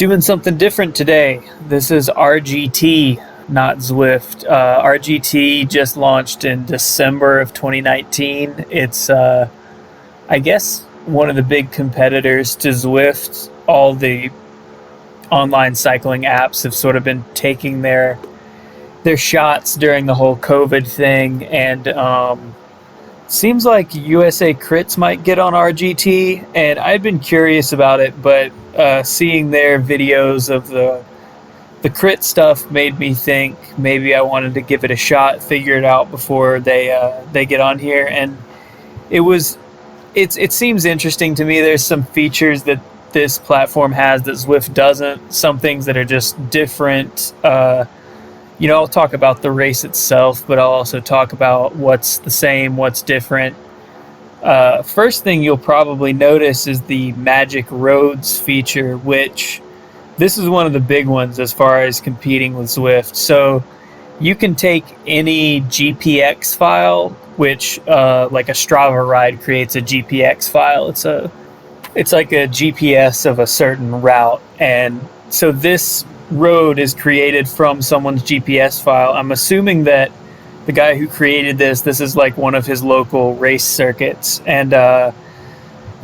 Doing something different today. This is RGT, not Zwift. RGT just launched in December of 2019. It's, I guess, one of the big competitors to Zwift. All the online cycling apps have sort of been taking their shots during the whole COVID thing, and seems like USA Crits might get on RGT, and I've been curious about it, but seeing their videos of the crit stuff made me think maybe I wanted to give it a shot, figure it out before they get on here, and it seems interesting to me. There's some features that this platform has that Zwift doesn't. Some things that are just different. I'll talk about the race itself, but I'll also talk about what's the same, what's different. First thing you'll probably notice is the Magic Roads feature, which this is one of the big ones as far as competing with Zwift. So you can take any GPX file, which like a Strava ride creates a GPX file. It's like a GPS of a certain route, and so this road is created from someone's GPS file. I'm assuming that the guy who created this is like one of his local race circuits, and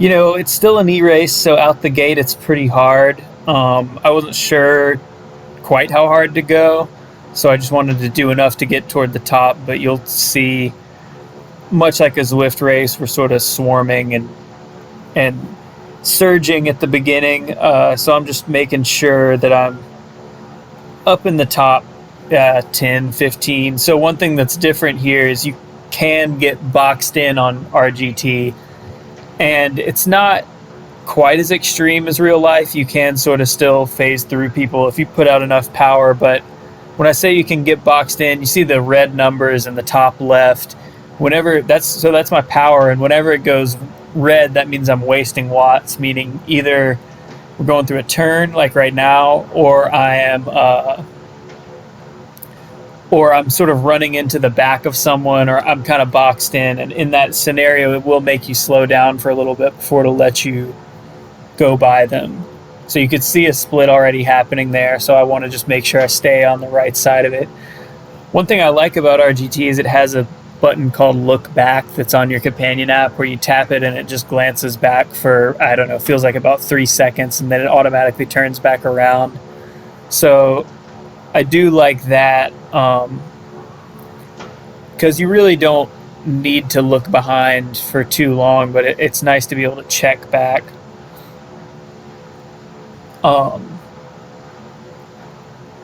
it's still an e-race, so out the gate it's pretty hard. I wasn't sure quite how hard to go, so I just wanted to do enough to get toward the top, but you'll see, much like a Zwift race, we're sort of swarming and surging at the beginning, so I'm just making sure that I'm up in the top 10, 15. So one thing that's different here is you can get boxed in on RGT, and it's not quite as extreme as real life. You can sort of still phase through people if you put out enough power, but when I say you can get boxed in, you see the red numbers in the top left. That's my power, and whenever it goes red, that means I'm wasting watts, meaning either we're going through a turn like right now, or I'm sort of running into the back of someone, or I'm kind of boxed in, and in that scenario it will make you slow down for a little bit before it'll let you go by them. So you could see a split already happening there, so I want to just make sure I stay on the right side of it. One thing I like about RGT is it has a button called Look Back that's on your companion app, where you tap it and it just glances back for, I don't know, feels like about 3 seconds, and then it automatically turns back around. So I do like that, because you really don't need to look behind for too long, but it's nice to be able to check back.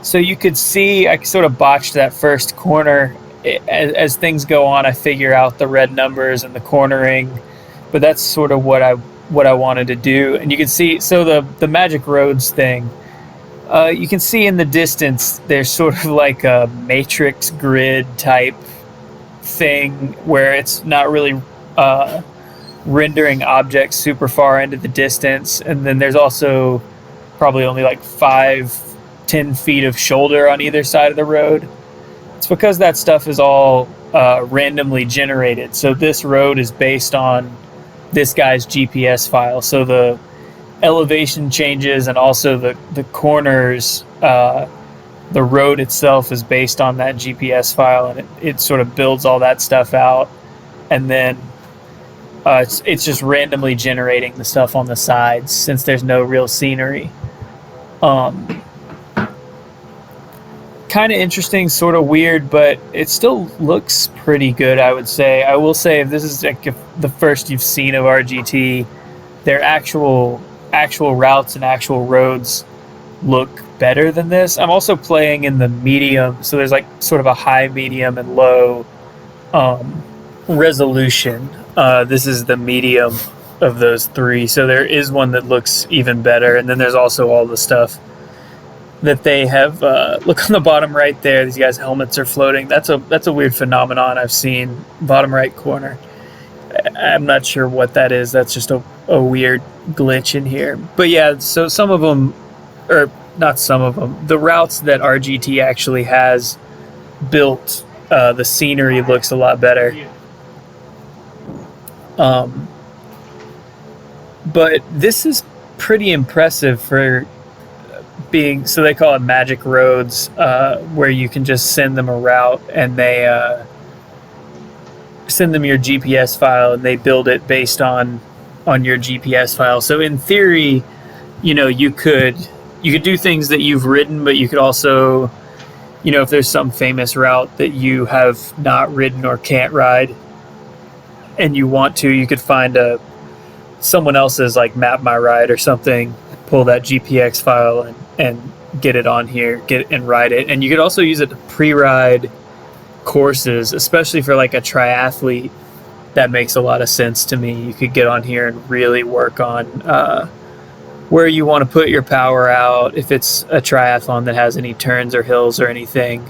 So you could see I sort of botched that first corner. As things go on, I figure out the red numbers and the cornering, but that's sort of what I wanted to do. And you can see, so the Magic Roads thing, you can see in the distance there's sort of like a matrix grid type thing where it's not really rendering objects super far into the distance, and then there's also probably only like 5-10 feet of shoulder on either side of the road. It's because that stuff is all randomly generated. So this road is based on this guy's GPS file. So the elevation changes and also the corners, the road itself is based on that GPS file, and it sort of builds all that stuff out. And then it's just randomly generating the stuff on the sides since there's no real scenery. Kind of interesting, sort of weird, but it still looks pretty good, I would say. I will say, if this is like the first you've seen of RGT, their actual routes and actual roads look better than this. I'm also playing in the medium, so there's like sort of a high, medium, and low resolution. This is the medium of those three, so there is one that looks even better, and then there's also all the stuff that they have. Look on the bottom right there, these guys' helmets are floating. That's a weird phenomenon I've seen. Bottom right corner, I'm not sure what that is. That's just a weird glitch in here. But yeah, so some of them, or not some of them, the routes that RGT actually has built, the scenery looks a lot better. But this is pretty impressive for so they call it magic roads, where you can just send them a route and they send them your GPS file and they build it based on your GPS file. So in theory, you could do things that you've ridden, but you could also, if there's some famous route that you have not ridden or can't ride and you want to, you could find someone else's like Map My Ride or something, pull that GPX file and get it on here, and ride it. And you could also use it to pre-ride courses, especially for like a triathlete. That makes a lot of sense to me. You could get on here and really work on where you want to put your power out, if it's a triathlon that has any turns or hills or anything.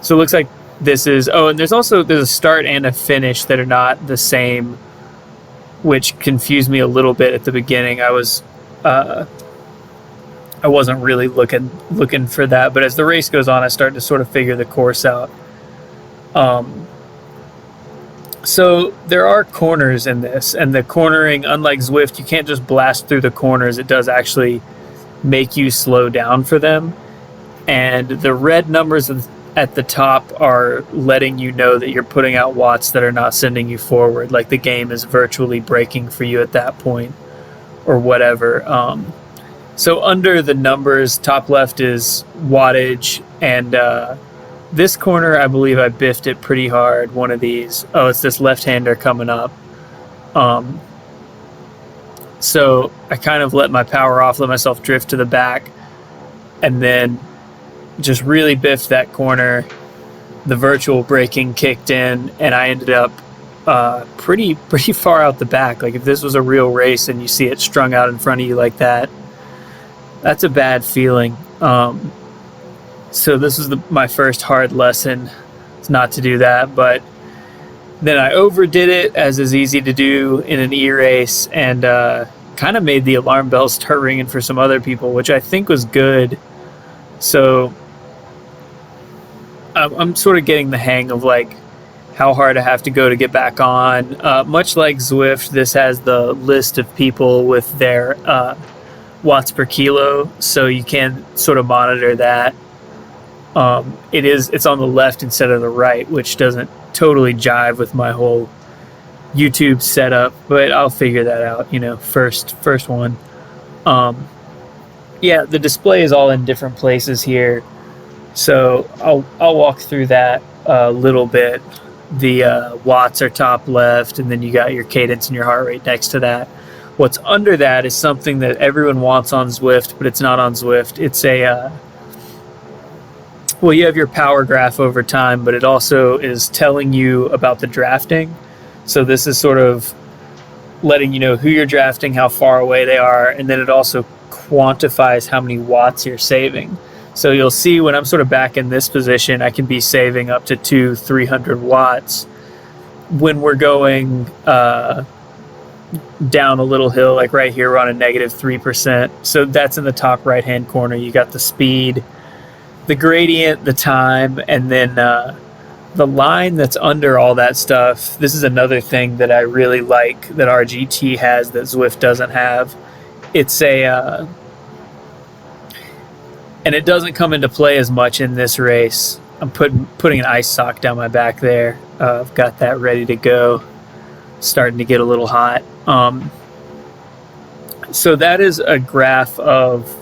So it looks like this is, and there's a start and a finish that are not the same, which confused me a little bit at the beginning. I wasn't really looking for that, but as the race goes on, I start to sort of figure the course out. So there are corners in this, and the cornering, unlike Zwift, you can't just blast through the corners. It does actually make you slow down for them. And the red numbers at the top are letting you know that you're putting out watts that are not sending you forward, like the game is virtually breaking for you at that point or whatever. So under the numbers, top left is wattage, and this corner, I believe I biffed it pretty hard, one of these. It's this left-hander coming up. So I kind of let my power off, let myself drift to the back, and then just really biffed that corner. The virtual braking kicked in, and I ended up pretty far out the back. Like if this was a real race and you see it strung out in front of you like that, that's a bad feeling. So this is my first hard lesson. It's not to do that, but then I overdid it, as is easy to do in an e-race, and kind of made the alarm bells start ringing for some other people, which I think was good. So I'm sort of getting the hang of like how hard I have to go to get back on. Much like Zwift, this has the list of people with their watts per kilo, so you can sort of monitor that. It's on the left instead of the right, which doesn't totally jive with my whole YouTube setup, but I'll figure that out, first one. The display is all in different places here, so I'll walk through that a little bit. The watts are top left, and then you got your cadence and your heart rate next to that. What's under that is something that everyone wants on Zwift, but it's not on Zwift. It's you have your power graph over time, but it also is telling you about the drafting. So this is sort of letting you know who you're drafting, how far away they are, and then it also quantifies how many watts you're saving. So you'll see when I'm sort of back in this position, I can be saving up to 300 watts. When we're going down a little hill, like right here, we're on a negative 3%. So that's in the top right-hand corner. You got the speed, the gradient, the time, and then the line that's under all that stuff. This is another thing that I really like that RGT has that Zwift doesn't have. It's and it doesn't come into play as much in this race. I'm putting an ice sock down my back there. I've got that ready to go. Starting to get a little hot. So that is a graph of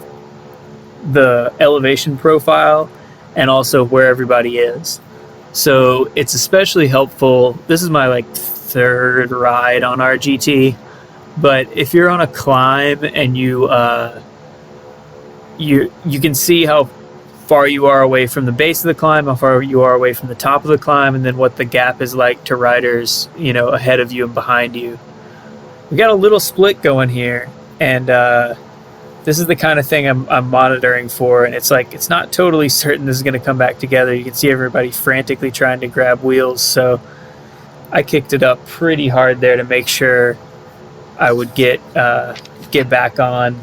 the elevation profile and also where everybody is. So it's especially helpful. This is my third ride on RGT, but if you're on a climb and you can see how far you are away from the base of the climb, how far you are away from the top of the climb, and then what the gap is like to riders, ahead of you and behind you. We got a little split going here, and this is the kind of thing I'm monitoring for, and it's not totally certain this is going to come back together. You can see everybody frantically trying to grab wheels, so I kicked it up pretty hard there to make sure I would get back on.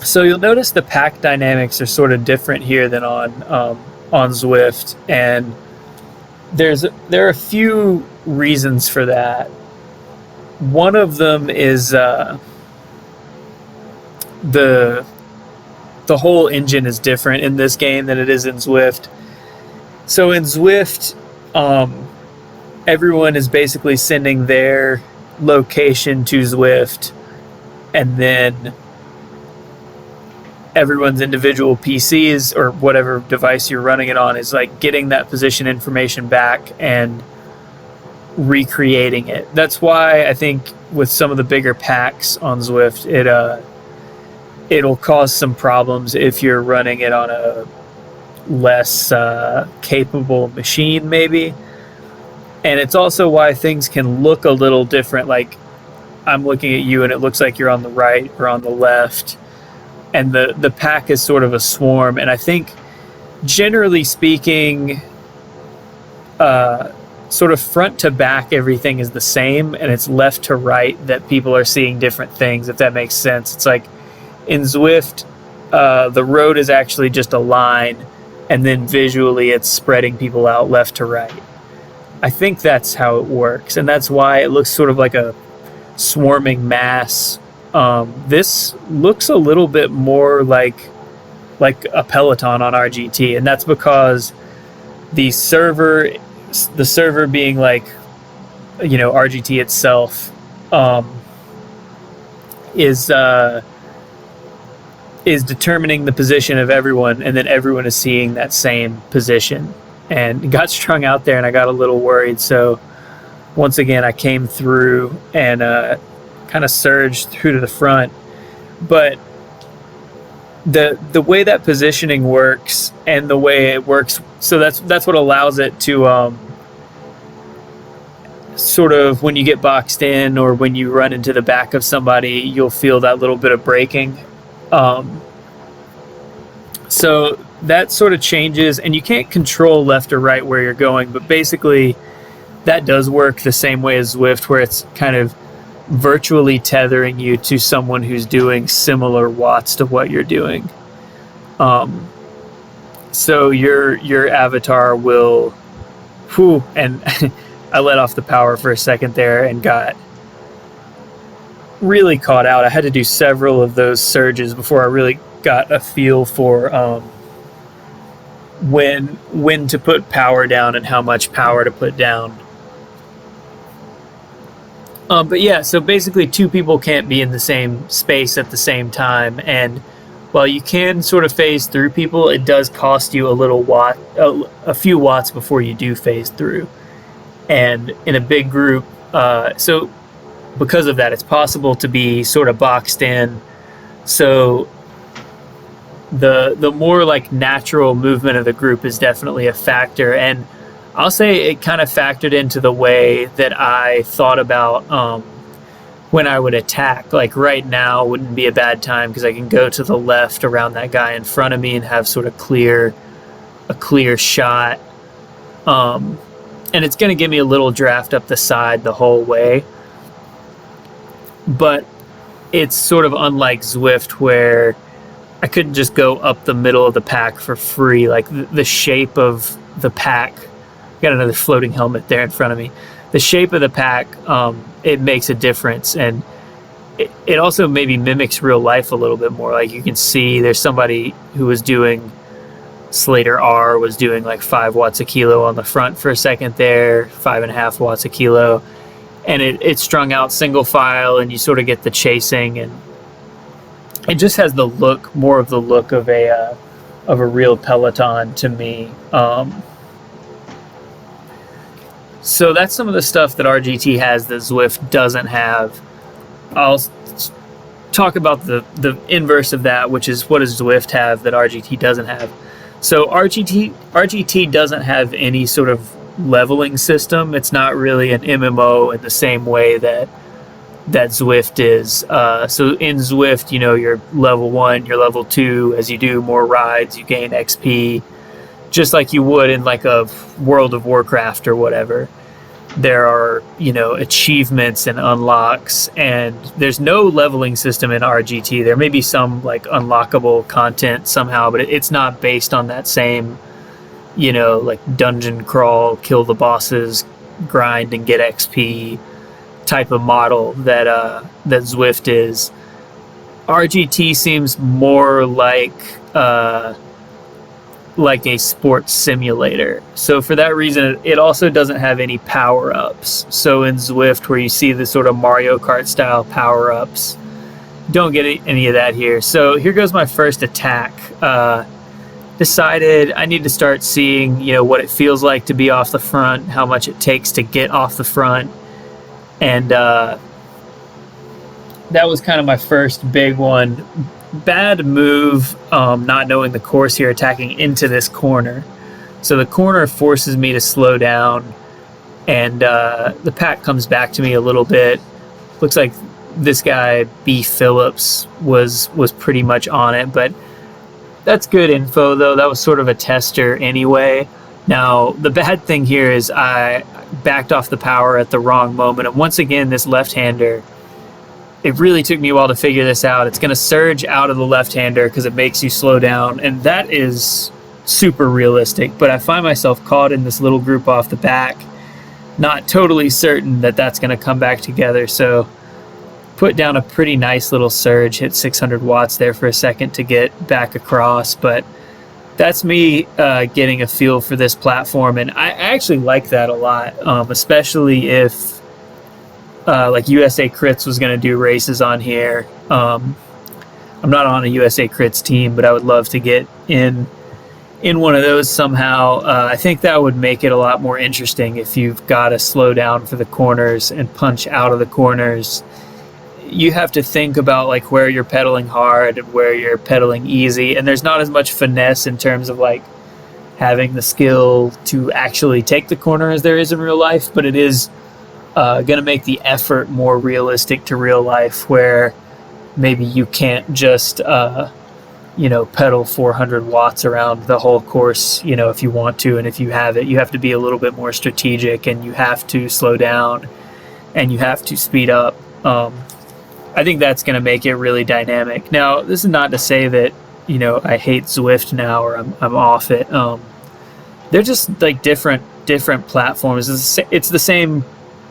So you'll notice the pack dynamics are sort of different here than on Zwift, and there are a few reasons for that. One of them is the the whole engine is different in this game than it is in Zwift. So in Zwift, everyone is basically sending their location to Zwift, and then everyone's individual PCs or whatever device you're running it on is like getting that position information back and recreating it. That's why I think with some of the bigger packs on Zwift, it'll cause some problems if you're running it on a less capable machine maybe. And it's also why things can look a little different. Like I'm looking at you and it looks like you're on the right or on the left, and the pack is sort of a swarm. And I think generally speaking, sort of front to back everything is the same, and it's left to right that people are seeing different things, if that makes sense. It's like in Zwift, the road is actually just a line, and then visually it's spreading people out left to right. I think that's how it works, and that's why it looks sort of like a swarming mass. This looks a little bit more like a peloton on RGT, and that's because the server being like, you know, RGT itself, is determining the position of everyone, and then everyone is seeing that same position. And it got strung out there, and I got a little worried. So once again, I came through and kind of surged through to the front. But the way that positioning works and the way it works, so that's what allows it to sort of, when you get boxed in or when you run into the back of somebody, you'll feel that little bit of braking. So that sort of changes, and you can't control left or right where you're going, but basically that does work the same way as Zwift, where it's kind of virtually tethering you to someone who's doing similar watts to what you're doing. So your avatar will, and I let off the power for a second there and got really caught out. I had to do several of those surges before I really got a feel for when to put power down and how much power to put down. But yeah, so basically two people can't be in the same space at the same time, and while you can sort of phase through people, it does cost you a few watts before you do phase through. And in a big group, so because of that, it's possible to be sort of boxed in. So the more like natural movement of the group is definitely a factor. And I'll say it kind of factored into the way that I thought about when I would attack. Like right now wouldn't be a bad time because I can go to the left around that guy in front of me and have sort of a clear shot. And it's going to give me a little draft up the side the whole way. But it's sort of unlike Zwift, where I couldn't just go up the middle of the pack for free. Like the shape of the pack, got another floating helmet there in front of me. The shape of the pack, it makes a difference. And it also maybe mimics real life a little bit more. Like you can see there's somebody who was doing, Slater R was doing like 5 watts a kilo on the front for a second there, 5.5 watts a kilo. And it's strung out single file, and you sort of get the chasing, and it just has the look, more of the look of a real peloton to me. So that's some of the stuff that RGT has that Zwift doesn't have. I'll talk about the inverse of that, which is what does Zwift have that RGT doesn't have. So RGT doesn't have any sort of leveling system. It's not really an MMO in the same way that Zwift is. So in Zwift, you know, you're level 1, you're level 2. As you do more rides, you gain XP, just like you would in like a World of Warcraft or whatever. There are, you know, achievements and unlocks, and there's no leveling system in RGT. There may be some like unlockable content somehow, but it's not based on that same, you know, like dungeon crawl, kill the bosses, grind and get XP type of model that Zwift is. RGT seems more like like a sports simulator. So for that reason, it also doesn't have any power-ups. So in Zwift, where you see the sort of Mario Kart style power-ups, don't get any of that here. So here goes my first attack. Decided I need to start seeing, what it feels like to be off the front, how much it takes to get off the front. And that was kind of my first big one. Bad move, not knowing the course here, attacking into this corner. So the corner forces me to slow down, and the pack comes back to me a little bit. Looks like this guy, B. Phillips, was pretty much on it, but that's good info, though. That was sort of a tester anyway. Now, the bad thing here is I backed off the power at the wrong moment, and once again, this left-hander, it really took me a while to figure this out. It's going to surge out of the left-hander because it makes you slow down, and that is super realistic. But I find myself caught in this little group off the back, not totally certain that that's going to come back together. So put down a pretty nice little surge, hit 600 watts there for a second to get back across. But that's me getting a feel for this platform, and I actually like that a lot, especially if like USA Crits was going to do races on here. I'm not on a USA Crits team, but I would love to get in one of those somehow. I think that would make it a lot more interesting if you've got to slow down for the corners and punch out of the corners. You have to think about like where you're pedaling hard and where you're pedaling easy, and there's not as much finesse in terms of like having the skill to actually take the corner as there is in real life, but it is going to make the effort more realistic to real life, where maybe you can't just pedal 400 watts around the whole course, if you want to, and if you have it, you have to be a little bit more strategic, and you have to slow down and you have to speed up. I think that's going to make it really dynamic. Now, this is not to say that I hate Zwift now or I'm off it. They're just like different platforms. It's the same.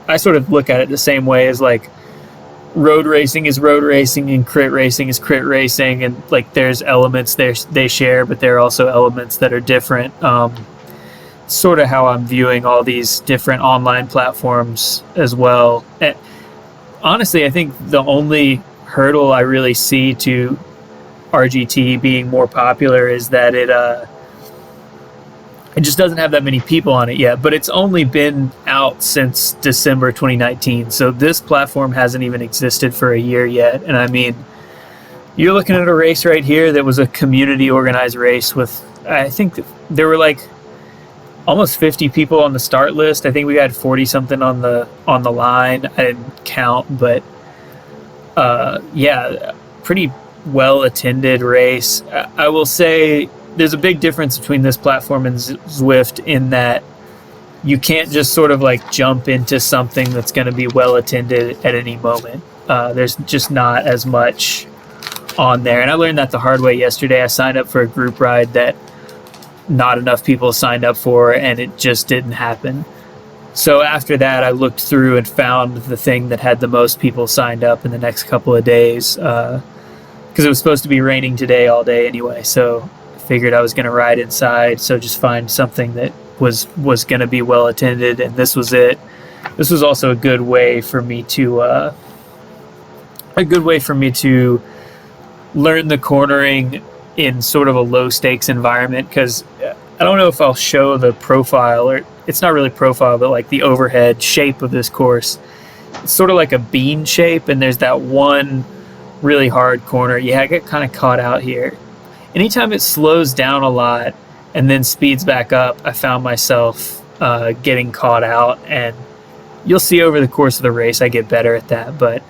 I sort of look at it the same way as like road racing is road racing and crit racing is crit racing, and like there's elements they share, but there are also elements that are different. Sort of how I'm viewing all these different online platforms as well. And honestly, I think the only hurdle I really see to RGT being more popular is that it just doesn't have that many people on it yet, but it's only been out since December 2019. So this platform hasn't even existed for a year yet. And I mean, you're looking at a race right here that was a community organized race with, I think there were like almost 50 people on the start list. I think we had 40 something on the line. I didn't count, but yeah, pretty well attended race. I will say there's a big difference between this platform and Zwift in that you can't just sort of like jump into something that's going to be well attended at any moment. There's just not as much on there. And I learned that the hard way yesterday. I signed up for a group ride that not enough people signed up for, and it just didn't happen. So after that, I looked through and found the thing that had the most people signed up in the next couple of days, because it was supposed to be raining today all day anyway. So I figured I was going to ride inside, so just find something that was going to be well attended, and this was it. This was also a good way for me to learn the cornering in sort of a low stakes environment, because I don't know if I'll show the profile, or it's not really profile, but like the overhead shape of this course. It's sort of like a bean shape, and there's that one really hard corner. Yeah, I get kind of caught out here. Anytime it slows down a lot and then speeds back up, I found myself getting caught out, and you'll see over the course of the race I get better at that. But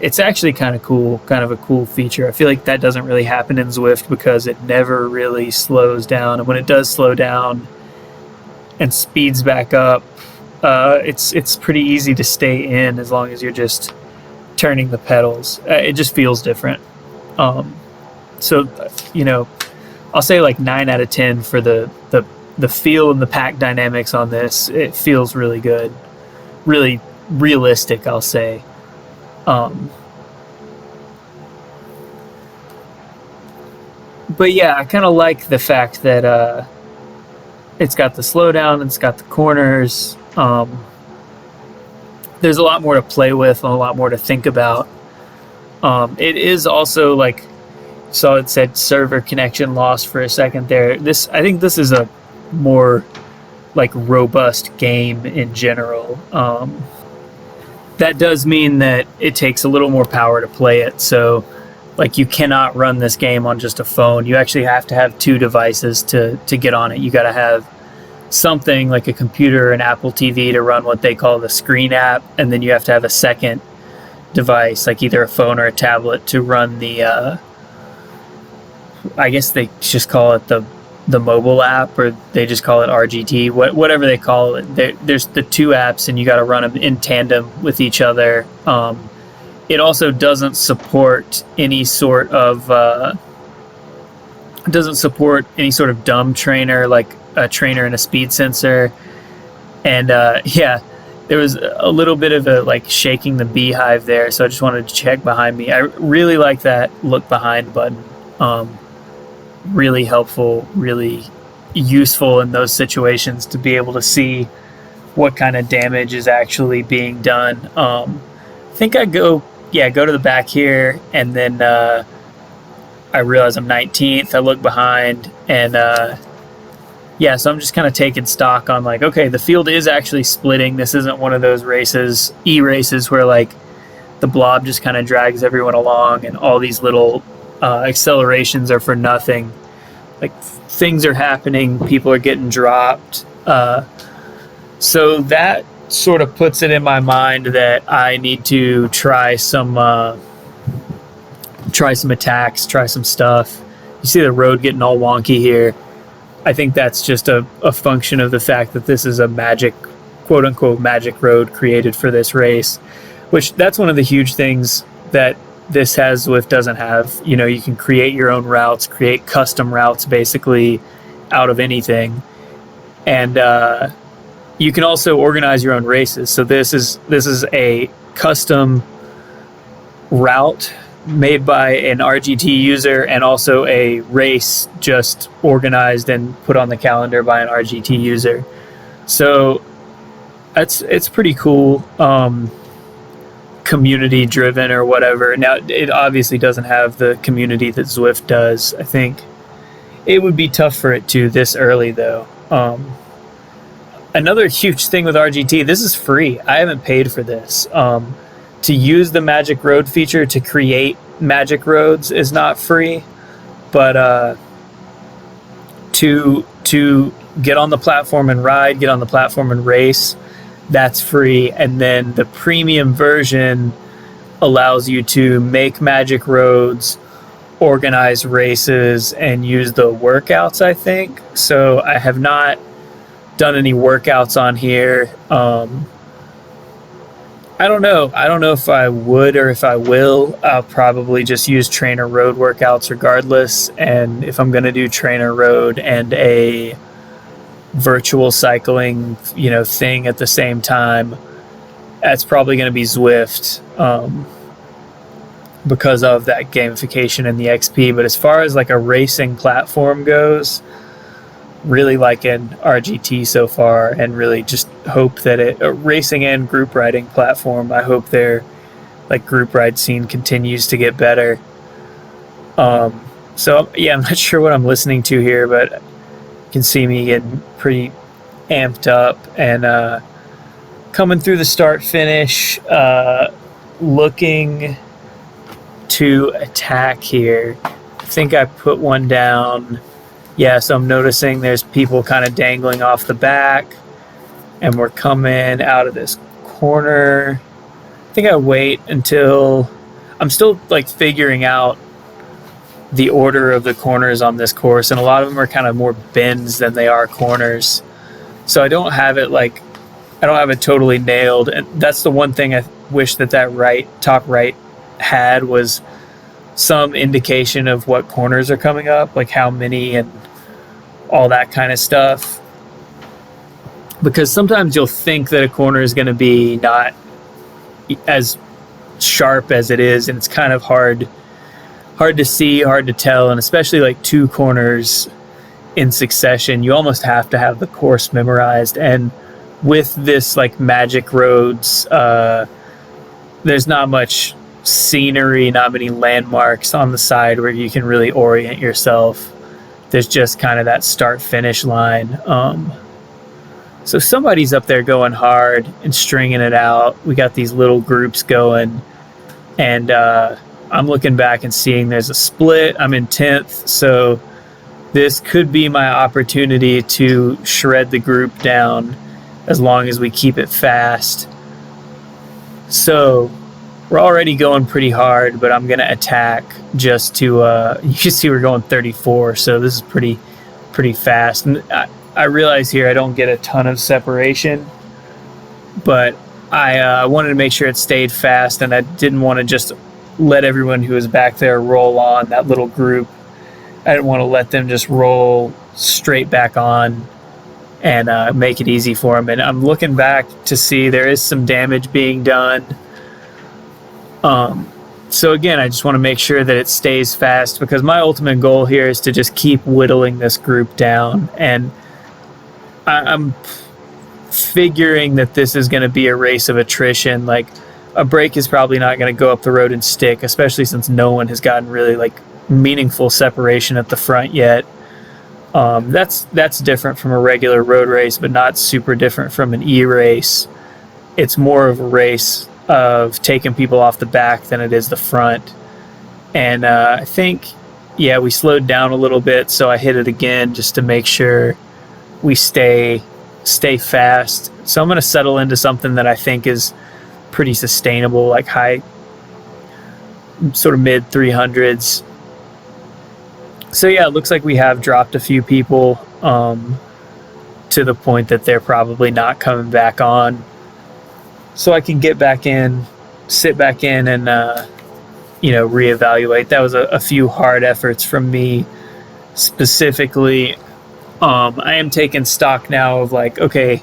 it's actually kind of cool, kind of a cool feature. I feel like that doesn't really happen in Zwift because it never really slows down, and when it does slow down and speeds back up, it's pretty easy to stay in as long as you're just turning the pedals. It just feels different. So I'll say like 9 out of 10 for the feel and the pack dynamics on this. It feels really good, really realistic, I'll say. But yeah, I kind of like the fact that it's got the slowdown, it's got the corners. There's a lot more to play with and a lot more to think about. It is also like, so it said server connection lost for a second there. I think this is a more like robust game in general. That does mean that it takes a little more power to play it. So like you cannot run this game on just a phone. You actually have to have two devices to get on it. You got to have something like a computer, an Apple TV to run what they call the screen app, and then you have to have a second device, like either a phone or a tablet, to run the I guess they just call it the mobile app, or they just call it RGT, whatever they call it. There's the two apps, and you got to run them in tandem with each other. It also doesn't support any sort of dumb trainer, like a trainer and a speed sensor. And yeah, there was a little bit of a like shaking the beehive there, so I just wanted to check behind me. I really like that look behind button. Really helpful, really useful in those situations to be able to see what kind of damage is actually being done. I think I go to the back here, and then I realize I'm 19th. I look behind, and so I'm just kind of taking stock on like, okay, the field is actually splitting. This isn't one of those e-races where like the blob just kind of drags everyone along and all these little accelerations are for nothing. Like things are happening, people are getting dropped. So that sort of puts it in my mind that I need to try some attacks, try some stuff. You see the road getting all wonky here. I think that's just a function of the fact that this is a quote unquote magic road created for this race, which that's one of the huge things that this has Zwift doesn't have. You know, you can create your own routes, create custom routes basically out of anything. And you can also organize your own races. So this is a custom route made by an RGT user, and also a race just organized and put on the calendar by an RGT user. So it's pretty cool. Community driven or whatever. Now it obviously doesn't have the community that Zwift does. I think it would be tough for it to this early though. Another huge thing with RGT, this is free. I haven't paid for this. To use the Magic Road feature to create Magic Roads is not free, but to get on the platform and ride, get on the platform and race, that's free. And then the premium version allows you to make Magic Roads, organize races, and use the workouts, I think. So I have not done any workouts on here. I don't know if I would or if I will. I'll probably just use trainer road workouts regardless. And if I'm going to do trainer road and a virtual cycling, thing at the same time, that's probably going to be Zwift, because of that gamification and the XP. But as far as like a racing platform goes, really liking RGT so far, and really just hope that a racing and group riding platform, I hope their like group ride scene continues to get better. So yeah, I'm not sure what I'm listening to here, but you can see me getting pretty amped up and coming through the start finish, looking to attack here. I think I put one down. Yeah, so I'm noticing there's people kind of dangling off the back, and we're coming out of this corner. I think I wait until I'm still like figuring out the order of the corners on this course, and a lot of them are kind of more bends than they are corners. So I don't have it totally nailed, and that's the one thing I wish that top right had, was some indication of what corners are coming up, like how many and all that kind of stuff. Because sometimes you'll think that a corner is going to be not as sharp as it is, and it's kind of hard hard to see, hard to tell, and especially like 2 corners in succession, you almost have to have the course memorized. And with this like magic roads, there's not much scenery, not many landmarks on the side where you can really orient yourself. There's just kind of that start finish line. So somebody's up there going hard and stringing it out. We got these little groups going, and I'm looking back and seeing there's a split. I'm in 10th, so this could be my opportunity to shred the group down as long as we keep it fast. So we're already going pretty hard, but I'm going to attack just to, you can see we're going 34, so this is pretty fast. And I realize here I don't get a ton of separation, but I wanted to make sure it stayed fast, and I didn't want to just let everyone who was back there roll on, that little group. I didn't want to let them just roll straight back on and make it easy for them. And I'm looking back to see there is some damage being done. So again, I just want to make sure that it stays fast, because my ultimate goal here is to just keep whittling this group down. And I'm figuring that this is going to be a race of attrition. Like, a break is probably not going to go up the road and stick, especially since no one has gotten really like meaningful separation at the front yet. That's different from a regular road race, but not super different from an e-race. It's more of a race of taking people off the back than it is the front. And I think, yeah, we slowed down a little bit, so I hit it again just to make sure we stay fast. So I'm going to settle into something that I think is pretty sustainable, like high, sort of mid 300s. So yeah, it looks like we have dropped a few people to the point that they're probably not coming back on. So I can get back in, sit back in, and reevaluate. That was a few hard efforts from me specifically. I am taking stock now of like, okay,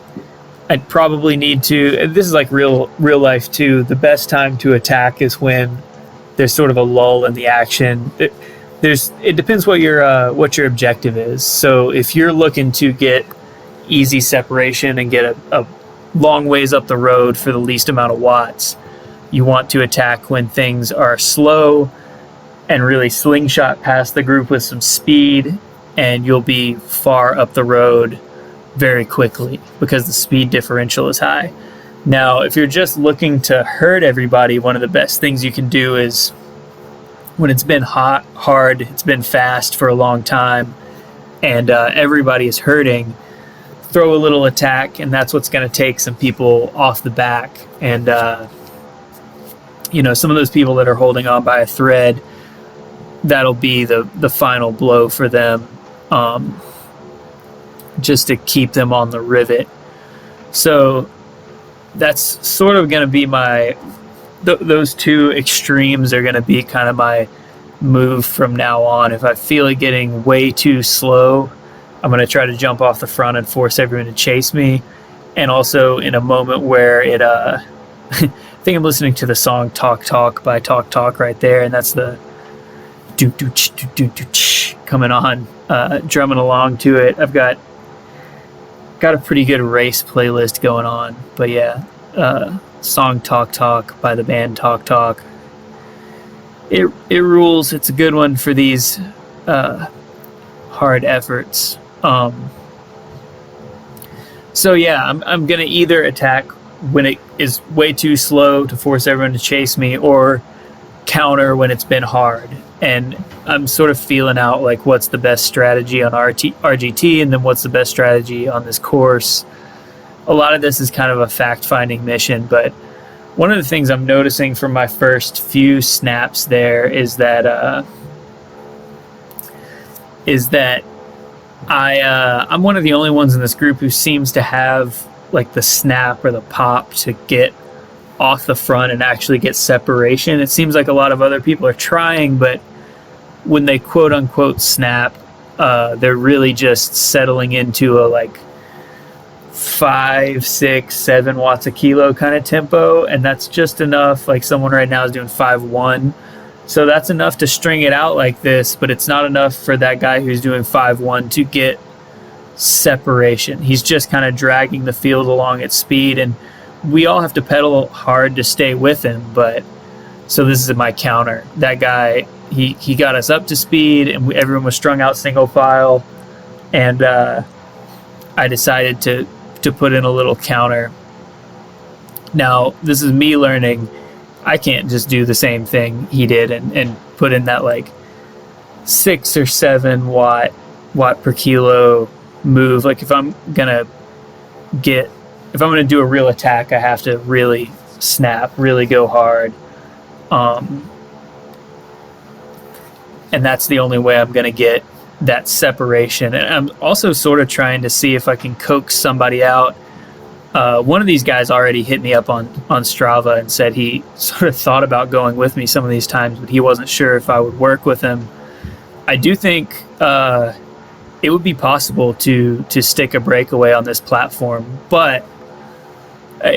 I'd probably need to, this is like real life too, the best time to attack is when there's sort of a lull in the action. It depends what your objective is. So if you're looking to get easy separation and get a long ways up the road for the least amount of watts, you want to attack when things are slow and really slingshot past the group with some speed, and you'll be far up the road very quickly because the speed differential is high. Now, if you're just looking to hurt everybody, one of the best things you can do is when it's been hard, it's been fast for a long time, and everybody is hurting, throw a little attack, and that's what's going to take some people off the back. And some of those people that are holding on by a thread, that'll be the final blow for them, just to keep them on the rivet. So that's sort of going to be those two extremes are going to be kind of my move from now on. If I feel it getting way too slow, I'm going to try to jump off the front and force everyone to chase me. And also in a moment where it, I think I'm listening to the song Talk Talk by Talk Talk right there, and that's the coming on, drumming along to it. I've got a pretty good race playlist going on. But yeah, song Talk Talk by the band Talk Talk. It rules. It's a good one for these hard efforts. So yeah, I'm gonna either attack when it is way too slow to force everyone to chase me, or counter when it's been hard. And I'm sort of feeling out like what's the best strategy on RGT, and then what's the best strategy on this course. A lot of this is kind of a fact-finding mission, but one of the things I'm noticing from my first few snaps there is that I'm one of the only ones in this group who seems to have like the snap or the pop to get off the front and actually get separation. It seems like a lot of other people are trying, but when they quote unquote snap, they're really just settling into a like 5, 6, 7 watts a kilo kind of tempo, and that's just enough. Like someone right now is doing 5.1, So that's enough to string it out like this, but it's not enough for that guy who's doing 5-1 to get separation. He's just kind of dragging the field along at speed, and we all have to pedal hard to stay with him. But so this is my counter. That guy, he got us up to speed, and everyone was strung out single file, and I decided to put in a little counter. Now, this is me learning. I can't just do the same thing he did and put in that like 6 or 7 watt per kilo move. Like if I'm gonna do a real attack, I have to really snap, really go hard. And that's the only way I'm gonna get that separation. And I'm also sort of trying to see if I can coax somebody out. One of these guys already hit me up on Strava and said he sort of thought about going with me some of these times, but he wasn't sure if I would work with him. I do think it would be possible to stick a breakaway on this platform, but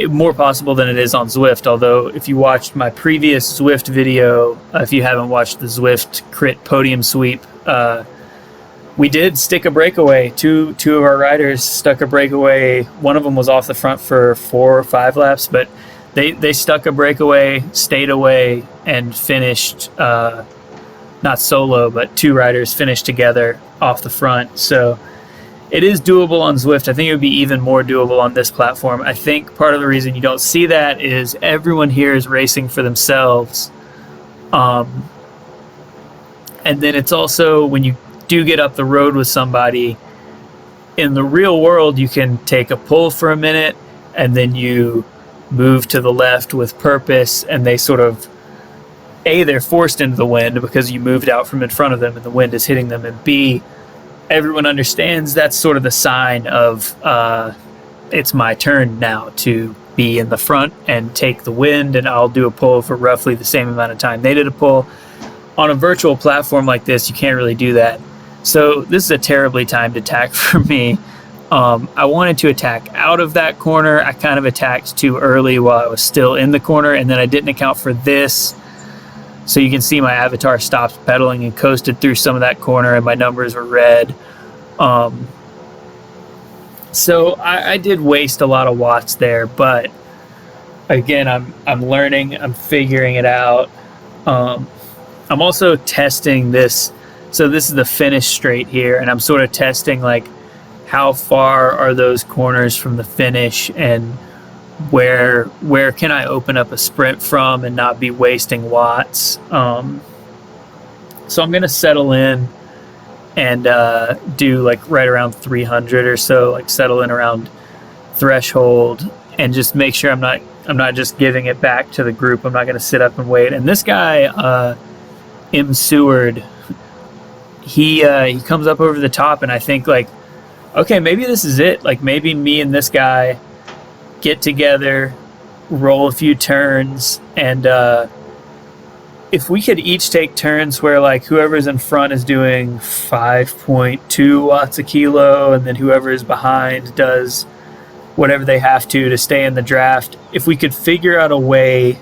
more possible than it is on Zwift. Although if you watched my previous Zwift video, if you haven't watched the Zwift crit podium sweep, we did stick a breakaway. Two of our riders stuck a breakaway. One of them was off the front for 4 or 5 laps, but they stuck a breakaway, stayed away, and finished, not solo, but 2 riders finished together off the front. So it is doable on Zwift. I think it would be even more doable on this platform. I think part of the reason you don't see that is everyone here is racing for themselves. And then it's also when you do get up the road with somebody, in the real world you can take a pull for a minute and then you move to the left with purpose, and they sort of they're forced into the wind because you moved out from in front of them and the wind is hitting them, and B, everyone understands that's sort of the sign of it's my turn now to be in the front and take the wind, and I'll do a pull for roughly the same amount of time they did a pull. On a virtual platform like this, you can't really do that. So this is a terribly timed attack for me. I wanted to attack out of that corner. I kind of attacked too early while I was still in the corner, and then I didn't account for this. So you can see my avatar stopped pedaling and coasted through some of that corner, and my numbers were red. So I did waste a lot of watts there, but again, I'm learning, I'm figuring it out. I'm also testing this. So this is the finish straight here, and I'm sort of testing like how far are those corners from the finish, and where can I open up a sprint from and not be wasting watts. So I'm gonna settle in and do like right around 300 or so, like settle in around threshold, and just make sure I'm not just giving it back to the group. I'm not gonna sit up and wait. And this guy, M. Seward, he comes up over the top, and I think like, okay, maybe this is it. Like maybe me and this guy get together, roll a few turns, and if we could each take turns where like whoever's in front is doing 5.2 watts a kilo, and then whoever is behind does whatever they have to stay in the draft. If we could figure out a way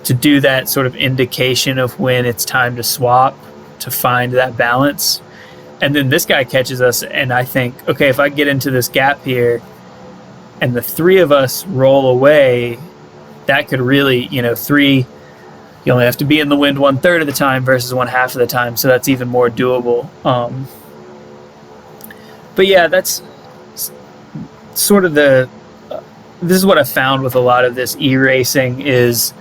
to do that sort of indication of when it's time to swap, to find that balance. And then this guy catches us, and I think, okay, if I get into this gap here and the 3 of us roll away, that could really, you only have to be in the wind 1/3 of the time versus 1/2 of the time, so that's even more doable. But yeah, that's sort of this is what I found with a lot of this e-racing is,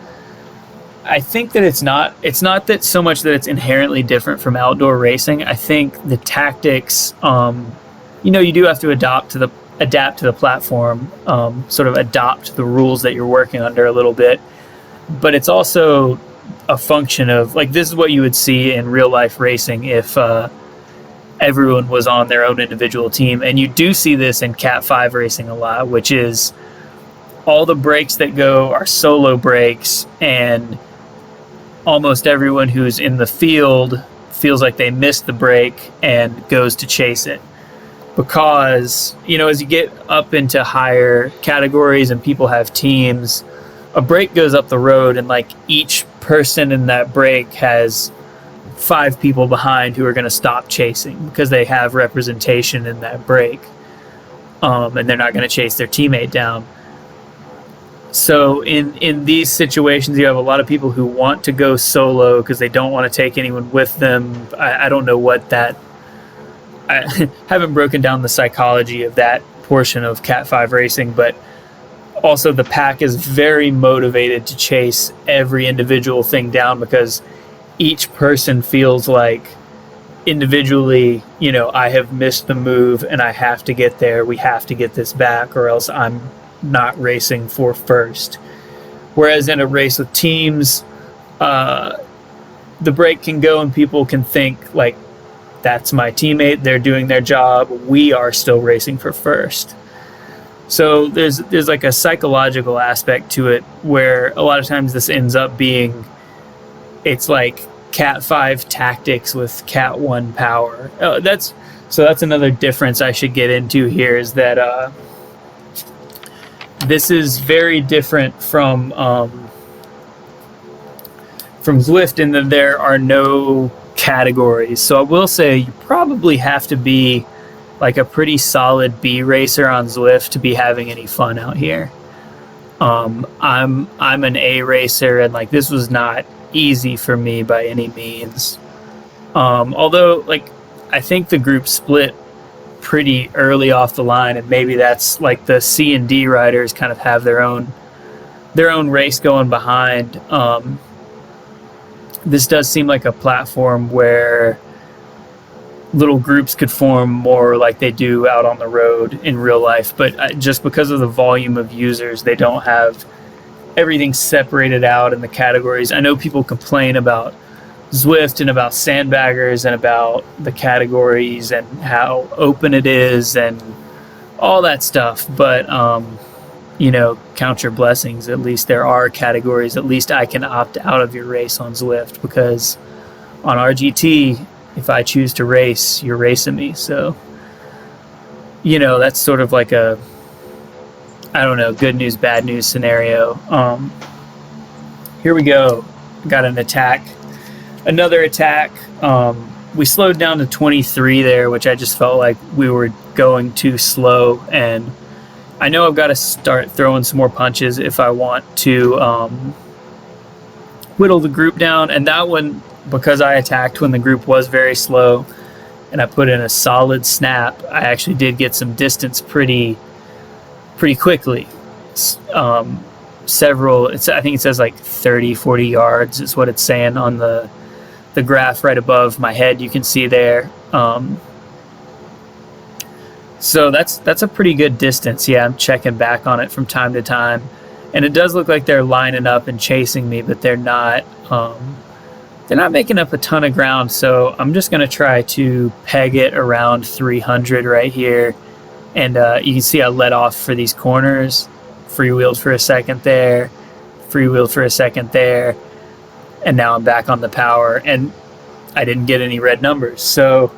I think that it's not that so much that it's inherently different from outdoor racing. I think the tactics, you do have to adapt to the platform, sort of adopt the rules that you're working under a little bit. But it's also a function of, like, this is what you would see in real life racing if everyone was on their own individual team. And you do see this in Cat 5 racing a lot, which is all the breaks that go are solo breaks, and almost everyone who's in the field feels like they missed the break and goes to chase it. Because, as you get up into higher categories and people have teams, a break goes up the road, and like each person in that break has 5 people behind who are going to stop chasing because they have representation in that break, and they're not going to chase their teammate down. So in these situations, you have a lot of people who want to go solo because they don't want to take anyone with them. I don't know what that... I haven't broken down the psychology of that portion of Cat 5 racing, but also the pack is very motivated to chase every individual thing down because each person feels like individually, you know, I have missed the move and I have to get there. We have to get this back or else I'm not racing for first. Whereas in a race with teams, the break can go and people can think like, that's my teammate, they're doing their job, we are still racing for first. So there's like a psychological aspect to it where a lot of times this ends up being, it's like Cat 5 tactics with Cat 1 power. That's another difference I should get into here, is that this is very different from Zwift in that there are no categories. So I will say you probably have to be like a pretty solid B racer on Zwift to be having any fun out here. I'm an A racer, and like this was not easy for me by any means. Although like I think the group split pretty early off the line, and maybe that's like the C and D riders kind of have their own race going behind. This does seem like a platform where little groups could form more like they do out on the road in real life, but just because of the volume of users, they don't have everything separated out in the categories. I know people complain about Zwift and about sandbaggers and about the categories and how open it is and all that stuff, but you know, count your blessings. At least there are categories. At least I can opt out of your race on Zwift, because on RGT, if I choose to race, you're racing me. So, you know, that's sort of like a, I don't know, good news, bad news scenario. Here we go. Got an attack. Another attack. We slowed down to 23 there, which I just felt like we were going too slow, and I know I've got to start throwing some more punches if I want to whittle the group down. And that one, because I attacked when the group was very slow and I put in a solid snap, I actually did get some distance pretty quickly. I think it says like 30, 40 yards is what it's saying on the graph right above my head. You can see there. So that's a pretty good distance. Yeah, I'm checking back on it from time to time, and it does look like they're lining up and chasing me, but they're not making up a ton of ground. So I'm just going to try to peg it around 300 right here. And you can see I let off for these corners, freewheeled for a second there, freewheeled for a second there, and now I'm back on the power, and I didn't get any red numbers. So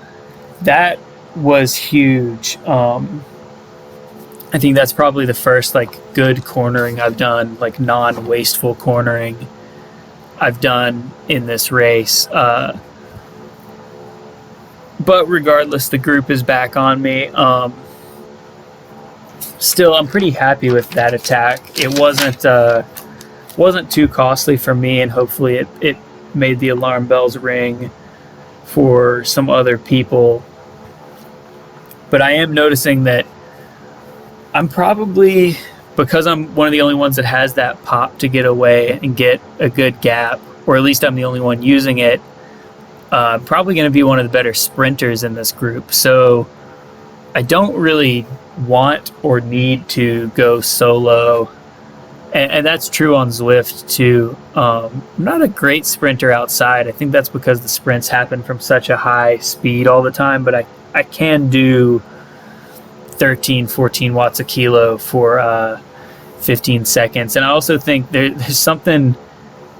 that was huge. I think that's probably the first like good cornering I've done, like non-wasteful cornering I've done in this race. But regardless, the group is back on me. Still, I'm pretty happy with that attack. It wasn't too costly for me, and hopefully it made the alarm bells ring for some other people. But I am noticing that I'm probably, because I'm one of the only ones that has that pop to get away and get a good gap, or at least I'm the only one using it, I'm probably going to be one of the better sprinters in this group. So I don't really want or need to go solo. And that's true on Zwift too. I'm not a great sprinter outside. I think that's because the sprints happen from such a high speed all the time, but I can do 13, 14 watts a kilo for 15 seconds. And I also think there's something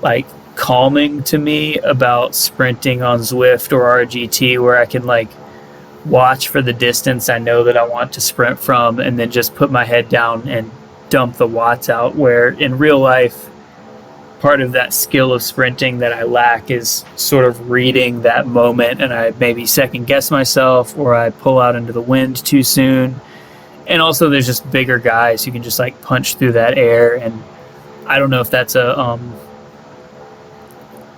like calming to me about sprinting on Zwift or RGT, where I can like watch for the distance I know that I want to sprint from, and then just put my head down and dump the watts out, where in real life, part of that skill of sprinting that I lack is sort of reading that moment, and I maybe second guess myself, or I pull out into the wind too soon. And also there's just bigger guys who can just like punch through that air, and I don't know if that's a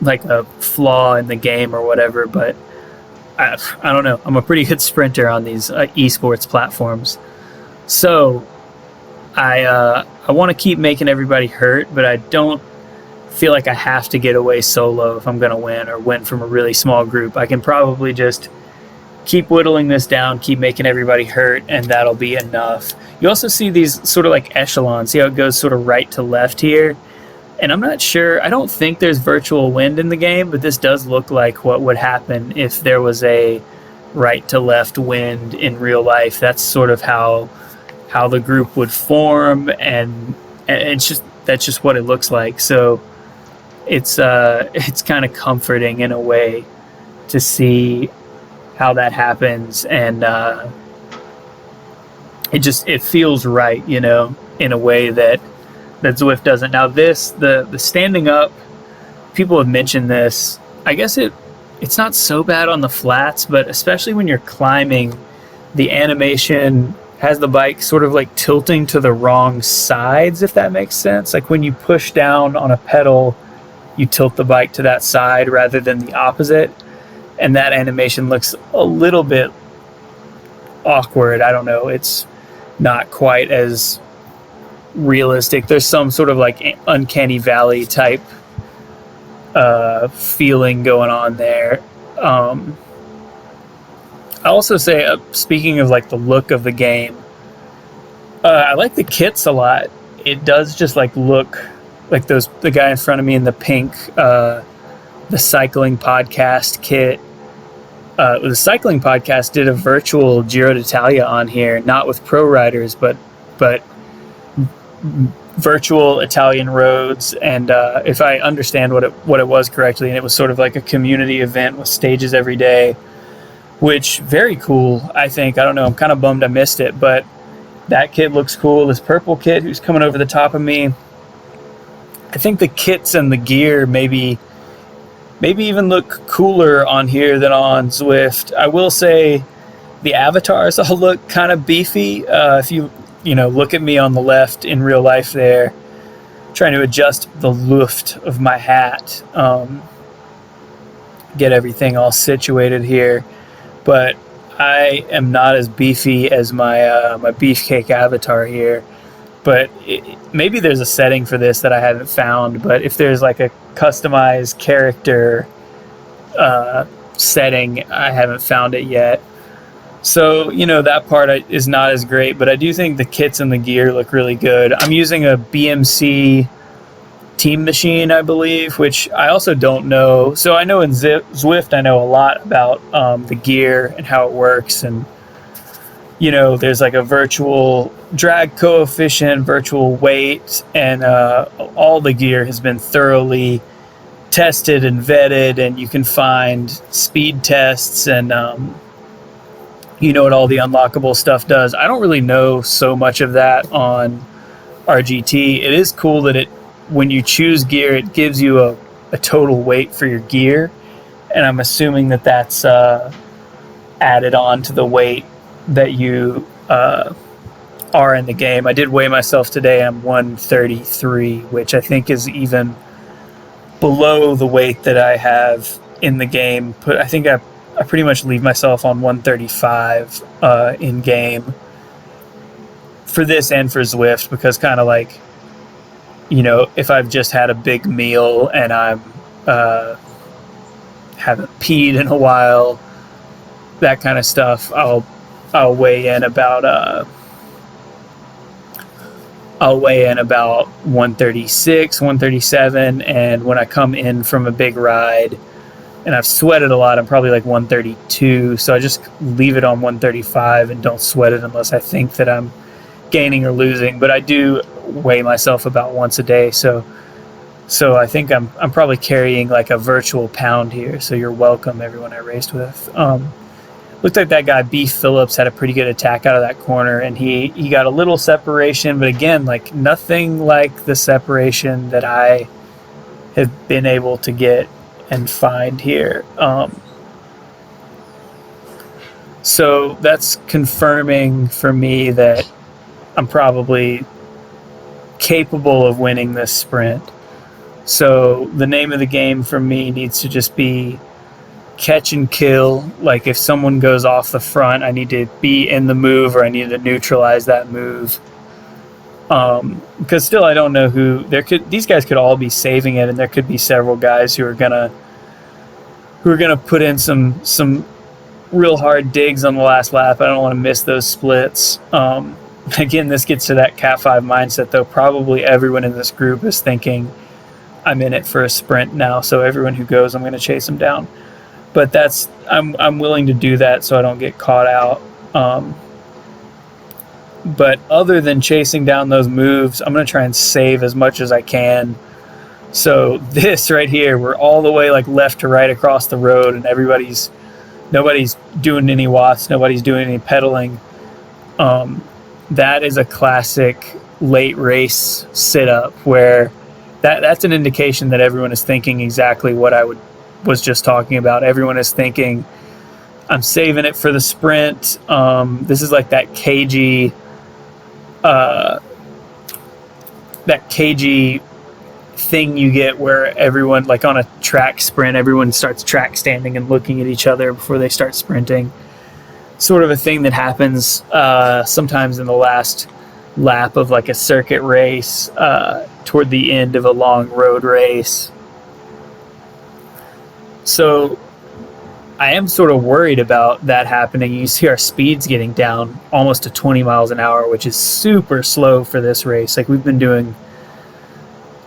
like a flaw in the game or whatever, but I don't know. I'm a pretty good sprinter on these esports platforms. So I want to keep making everybody hurt, but I don't feel like I have to get away solo if I'm going to win, or win from a really small group. I can probably just keep whittling this down, keep making everybody hurt, and that'll be enough. You also see these sort of like echelons. See how it goes sort of right to left here? And I'm not sure, I don't think there's virtual wind in the game, but this does look like what would happen if there was a right to left wind in real life. That's sort of how the group would form, and it's just, that's just what it looks like. So it's kind of comforting in a way to see how that happens, and it feels right, you know, in a way that Zwift doesn't. Now this, the standing up, people have mentioned this. I guess it's not so bad on the flats, but especially when you're climbing, the animation has the bike sort of like tilting to the wrong sides, if that makes sense. Like when you push down on a pedal, you tilt the bike to that side rather than the opposite, and that animation looks a little bit awkward. I don't know, it's not quite as realistic. There's some sort of like uncanny valley type feeling going on there. I also say, speaking of like the look of the game, I like the kits a lot. It does just like look like the guy in front of me in the pink, the cycling podcast kit. The cycling podcast did a virtual Giro d'Italia on here, not with pro riders, but virtual Italian roads. And if I understand what it was correctly, and it was sort of like a community event with stages every day, which very cool, I think. I don't know, I'm kind of bummed I missed it, but that kit looks cool. This purple kit who's coming over the top of me, I think the kits and the gear maybe even look cooler on here than on Zwift. I will say the avatars all look kind of beefy. If you look at me on the left in real life there, trying to adjust the luft of my hat, get everything all situated here. But I am not as beefy as my my beefcake avatar here. But maybe there's a setting for this that I haven't found. But if there's like a customized character setting, I haven't found it yet. So, that part is not as great. But I do think the kits and the gear look really good. I'm using a BMC Team Machine, I believe, which I also don't know. So I know in Zwift, I know a lot about the gear and how it works. And, there's like a virtual drag coefficient, virtual weight, and all the gear has been thoroughly tested and vetted, and you can find speed tests and, what all the unlockable stuff does. I don't really know so much of that on RGT. It is cool that when you choose gear, it gives you a total weight for your gear, and I'm assuming that that's added on to the weight that you are in the game. I did weigh myself today. I'm 133, which I think is even below the weight that I have in the game. But I think I pretty much leave myself on 135 in game for this and for Zwift, because kind of like, if I've just had a big meal and I'm haven't peed in a while, that kind of stuff, I'll weigh in about 136, 137, and when I come in from a big ride and I've sweated a lot, I'm probably like 132. So I just leave it on 135 and don't sweat it unless I think that I'm gaining or losing. But I do weigh myself about once a day, so I think I'm probably carrying like a virtual pound here. So you're welcome, everyone I raced with. looked like that guy B Phillips had a pretty good attack out of that corner, and he got a little separation, but again, like nothing like the separation that I have been able to get and find here. So that's confirming for me that I'm probably capable of winning this sprint. So the name of the game for me needs to just be catch and kill. Like if someone goes off the front, I need to be in the move, or I need to neutralize that move. Because still I don't know who these guys could all be saving it, and there could be several guys who are gonna put in some real hard digs on the last lap. I don't want to miss those splits. Again, this gets to that Cat 5 mindset, though. Probably everyone in this group is thinking, I'm in it for a sprint now, so everyone who goes, I'm going to chase them down. But I'm willing to do that so I don't get caught out. But other than chasing down those moves, I'm going to try and save as much as I can. So this right here, we're all the way like left to right across the road, and nobody's doing any watts, nobody's doing any pedaling. That is a classic late race sit-up where that's an indication that everyone is thinking exactly what I was just talking about. Everyone is thinking, I'm saving it for the sprint. This is like that cagey thing you get where everyone, like on a track sprint, everyone starts track standing and looking at each other before they start sprinting. Sort of a thing that happens sometimes in the last lap of like a circuit race, toward the end of a long road race. So I am sort of worried about that happening. You see our speeds getting down almost to 20 miles an hour, which is super slow for this race. Like we've been doing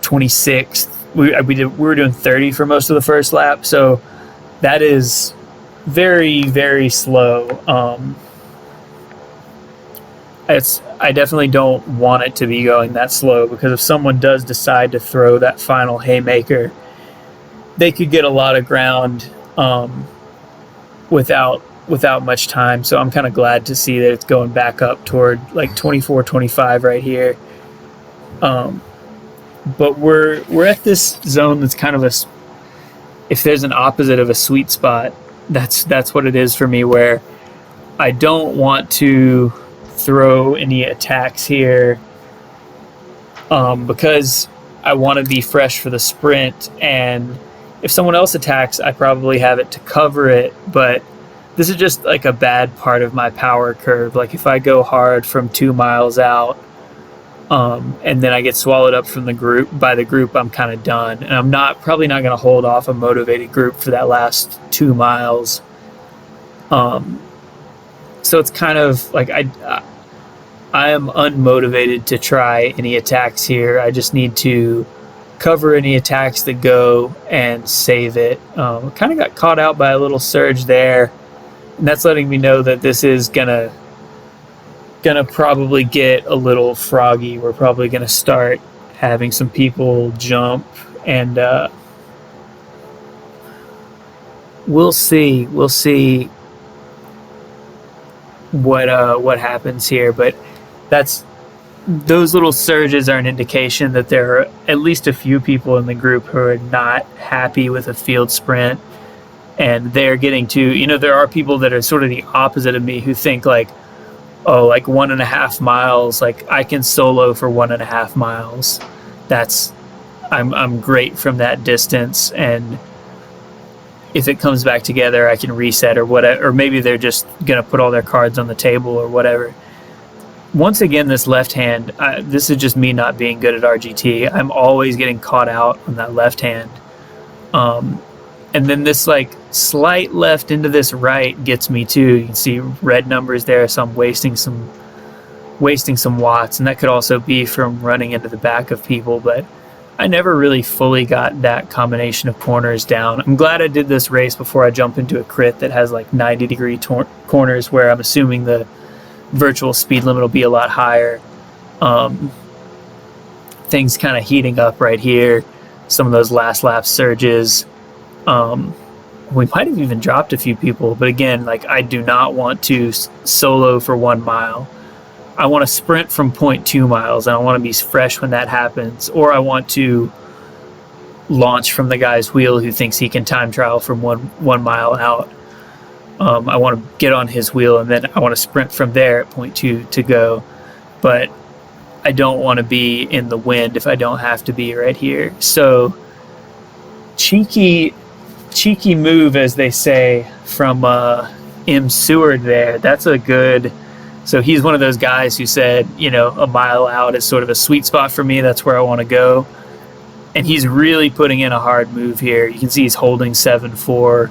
26. We were doing 30 for most of the first lap. So that is very, very slow. I definitely don't want it to be going that slow, because if someone does decide to throw that final haymaker, they could get a lot of ground without much time. So I'm kind of glad to see that it's going back up toward like 24, 25 right here. But we're at this zone that's kind of if there's an opposite of a sweet spot, that's what it is for me, where I don't want to throw any attacks here because I want to be fresh for the sprint, and if someone else attacks, I probably have it to cover it. But this is just like a bad part of my power curve. Like if I go hard from 2 miles out, and then I get swallowed up from the group, I'm kind of done. And I'm probably not going to hold off a motivated group for that last 2 miles. So it's kind of like I am unmotivated to try any attacks here. I just need to cover any attacks that go and save it. Kind of got caught out by a little surge there, and that's letting me know that this is gonna probably get a little froggy. We're probably gonna start having some people jump, and we'll see what happens here. But those little surges are an indication that there are at least a few people in the group who are not happy with a field sprint, and they're getting to, there are people that are sort of the opposite of me who think like, oh, like 1.5 miles, like I can solo for 1.5 miles. I'm great from that distance, and if it comes back together, I can reset or whatever, or maybe they're just gonna put all their cards on the table or whatever. Once again, this left hand, this is just me not being good at RGT. I'm always getting caught out on that left hand. And then this like slight left into this right gets me too. You can see red numbers there, so I'm wasting some watts, and that could also be from running into the back of people, but I never really fully got that combination of corners down. I'm glad I did this race before I jump into a crit that has like 90-degree corners where I'm assuming the virtual speed limit will be a lot higher. Things kind of heating up right here. Some of those last lap surges. We might have even dropped a few people, but again, like I do not want to solo for 1 mile. I want to sprint from 0.2 miles, and I want to be fresh when that happens, or I want to launch from the guy's wheel who thinks he can time trial from one mile out. I want to get on his wheel, and then I want to sprint from there at 0.2 to go. But I don't want to be in the wind if I don't have to be right here. So cheeky move, as they say, from M. Seward there. That's a good... So he's one of those guys who said, you know, a mile out is sort of a sweet spot for me. That's where I want to go. And he's really putting in a hard move here. You can see he's holding 7.4.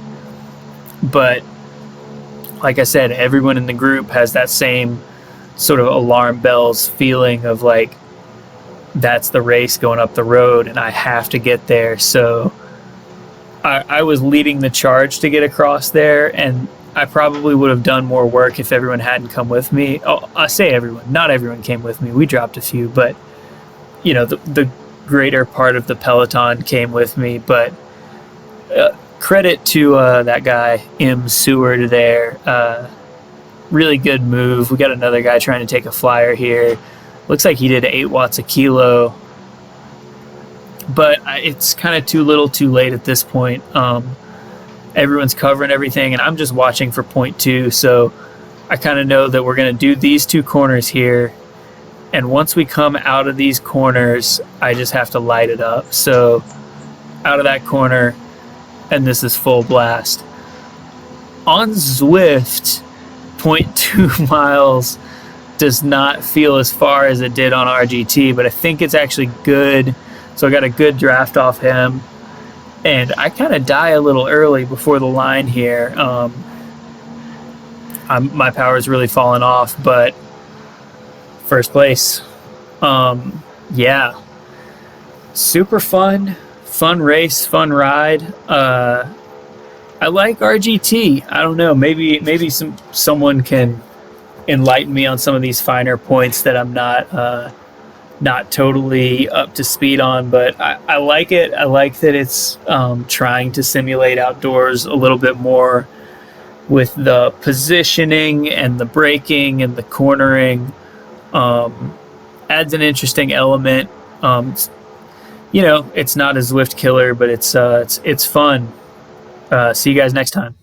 But like I said, everyone in the group has that same sort of alarm bells feeling of like, that's the race going up the road and I have to get there. So I was leading the charge to get across there, and I probably would have done more work if everyone hadn't come with me. Oh, I say everyone, not everyone came with me. We dropped a few, but you know, the greater part of the peloton came with me. But credit to that guy, M. Seward there. Really good move. We got another guy trying to take a flyer here. Looks like he did 8 watts a kilo. But it's kind of too little too late at this point. Everyone's covering everything, and I'm just watching for 0.2, so I kind of know that we're going to do these 2 corners here, and once we come out of these corners, I just have to light it up. So out of that corner, and this is full blast. On Zwift, 0.2 miles does not feel as far as it did on RGT, but I think it's actually good. So I got a good draft off him. And I kind of die a little early before the line here. My power is really falling off, but first place. Yeah. Super fun race, fun ride. I like RGT. I don't know. Maybe someone can enlighten me on some of these finer points that I'm not totally up to speed on, but I like it. I like that it's trying to simulate outdoors a little bit more with the positioning and the braking and the cornering. Adds an interesting element. You know, it's not a Zwift killer, but it's fun. See you guys next time.